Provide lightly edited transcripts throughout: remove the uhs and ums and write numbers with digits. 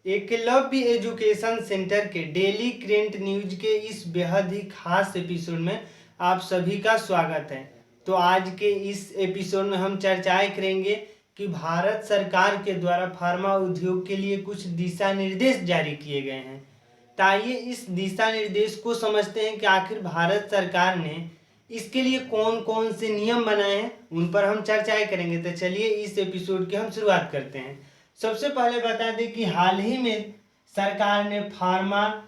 Eklavya education centre के daily current news के इस बेहद ही खास एपिसोड में आप सभी का स्वागत है। तो आज के इस एपिसोड में हम चर्चाएं करेंगे कि भारत सरकार के द्वारा फार्मा उद्योग के लिए कुछ दिशा निर्देश जारी किए गए हैं। तो आइए इस दिशा निर्देश को समझते हैं कि आखिर भारत सरकार ने इसके लिए कौन कौन से नियम बनाए हैं, उन पर हम चर्चाएं करेंगे। तो चलिए इस एपिसोड की हम शुरुआत करते हैं। सबसे पहले बता दें कि हाल ही में सरकार ने फार्मास्यूटिकल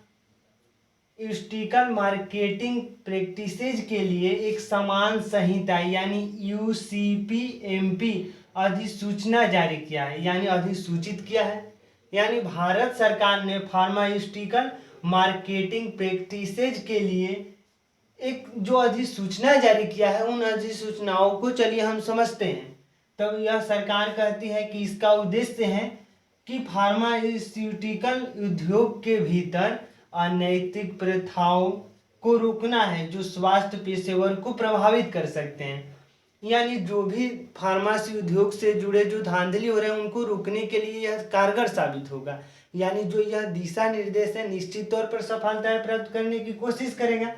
मार्केटिंग प्रैक्टिसेज के लिए एक समान संहिता यानी यूसीपीएमपी अधिसूचना जारी किया है, यानी अधिसूचित किया है। यानी भारत सरकार ने फार्मास्यूटिकल मार्केटिंग प्रैक्टिसेज के लिए एक जो अधिसूचना जारी किया है, उन अधिसूचनाओं को चलिए हम समझते हैं। तब यह सरकार कहती है कि इसका उद्देश्य है कि फार्मास्यूटिकल उद्योग के भीतर अनैतिक प्रथाओं को रोकना है जो स्वास्थ्य पेशेवर को प्रभावित कर सकते हैं। यानी जो भी फार्मेसी उद्योग से जुड़े जो धांधली हो रहे हैं उनको रोकने के लिए यह कारगर साबित होगा। यानी जो यह दिशा निर्देश है निश्चित तौर पर सफलता प्राप्त करने की कोशिश करेगा।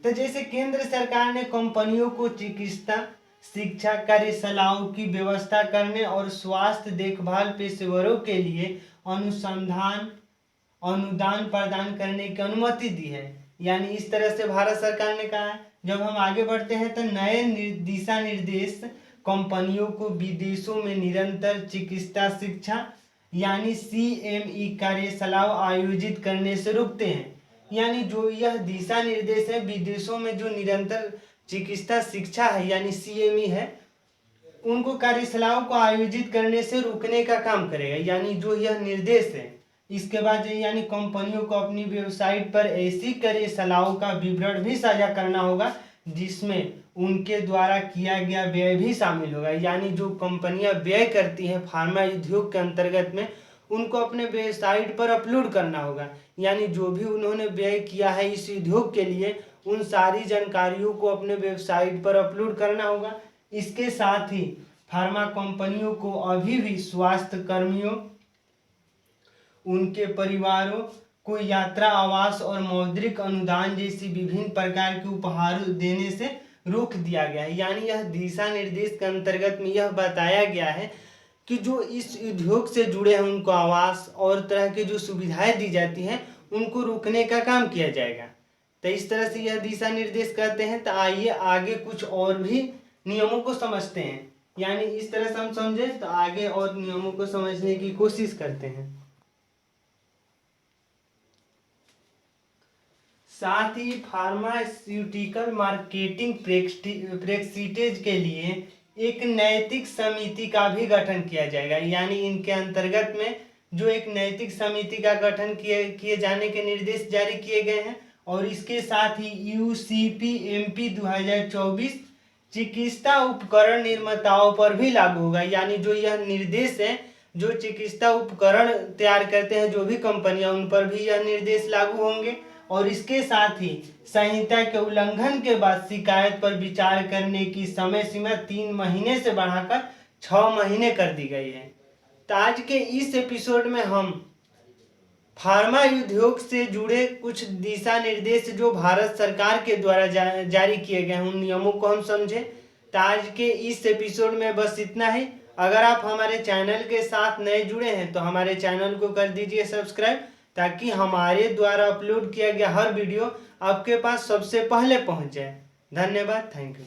तो जैसे केंद्र सरकार ने कंपनियों को चिकित्सा शिक्षा कार्यशालाओं की व्यवस्था करने और स्वास्थ्य देखभाल पेशेवरों के लिए अनुदान प्रदान करने की अनुमति दी है। यानी इस तरह से भारत सरकार ने कहा है। जब हम आगे बढ़ते हैं तो नए दिशा निर्देश कंपनियों को विदेशों में निरंतर चिकित्सा शिक्षा यानी CME कार्यशालाओं आयोजित करने से रोकते हैं। यानी जो यह दिशा निर्देश है विदेशों में जो निरंतर चिकित्सा शिक्षा है यानी CME है, उनको कार्यशालाओं को आयोजित करने से रोकने का काम करेगा। यानी जो यह निर्देश है इसके बाद यानी कंपनियों को अपनी वेबसाइट पर ऐसी कार्यशालाओं का विवरण भी साझा करना होगा जिसमें उनके द्वारा किया गया व्यय भी शामिल होगा। यानी जो कंपनियां व्यय करती हैं फार्मा उद्योग के अंतर्गत में उनको अपने वेबसाइट पर अपलोड करना होगा। यानी जो भी उन्होंने व्यय किया है इस उद्योग के लिए उन सारी जानकारियों को अपने वेबसाइट पर अपलोड करना होगा। इसके साथ ही फार्मा कंपनियों को अभी भी स्वास्थ्य कर्मियों उनके परिवारों को यात्रा आवास और मौद्रिक अनुदान जैसी विभिन्न प्रकार के उपहार देने से रोक दिया गया है। यानी यह दिशा निर्देश के अंतर्गत में यह बताया गया है कि जो इस उद्योग से जुड़े हैं उनको आवास और तरह की जो सुविधाएं दी जाती हैं उनको रोकने का काम किया जाएगा। तो इस तरह से यह दिशा निर्देश कहते हैं। तो आइए आगे कुछ और भी नियमों को समझते हैं। यानी इस तरह से हम समझे तो आगे और नियमों को समझने की कोशिश करते हैं। साथ ही फार्मास्यूटिकल मार्केटिंग प्रैक्टिसेज के लिए एक नैतिक समिति का भी गठन किया जाएगा। यानी इनके अंतर्गत में जो एक नैतिक समिति का गठन किए जाने के निर्देश जारी किए गए हैं। और इसके साथ ही यूसीपीएमपी 2024 चिकित्सा उपकरण निर्माताओं पर भी लागू होगा। यानी जो यह निर्देश है जो चिकित्सा उपकरण तैयार करते हैं जो भी कंपनियां उन पर भी यह निर्देश लागू होंगे। और इसके साथ ही संहिता के उल्लंघन के बाद शिकायत पर विचार करने की समय सीमा 3 महीने से बढ़ाकर 6 महीने कर दी गई है। तो आज के इस एपिसोड में हम फार्मा उद्योग से जुड़े कुछ दिशा निर्देश जो भारत सरकार के द्वारा जारी किए गए हैं उन नियमों को हम समझे। तो आज के इस एपिसोड में बस इतना ही। अगर आप हमारे चैनल के साथ नए जुड़े हैं तो हमारे चैनल को कर दीजिए सब्सक्राइब ताकि हमारे द्वारा अपलोड किया गया हर वीडियो आपके पास सबसे पहले पहुंच जाए। धन्यवाद, थैंक यू।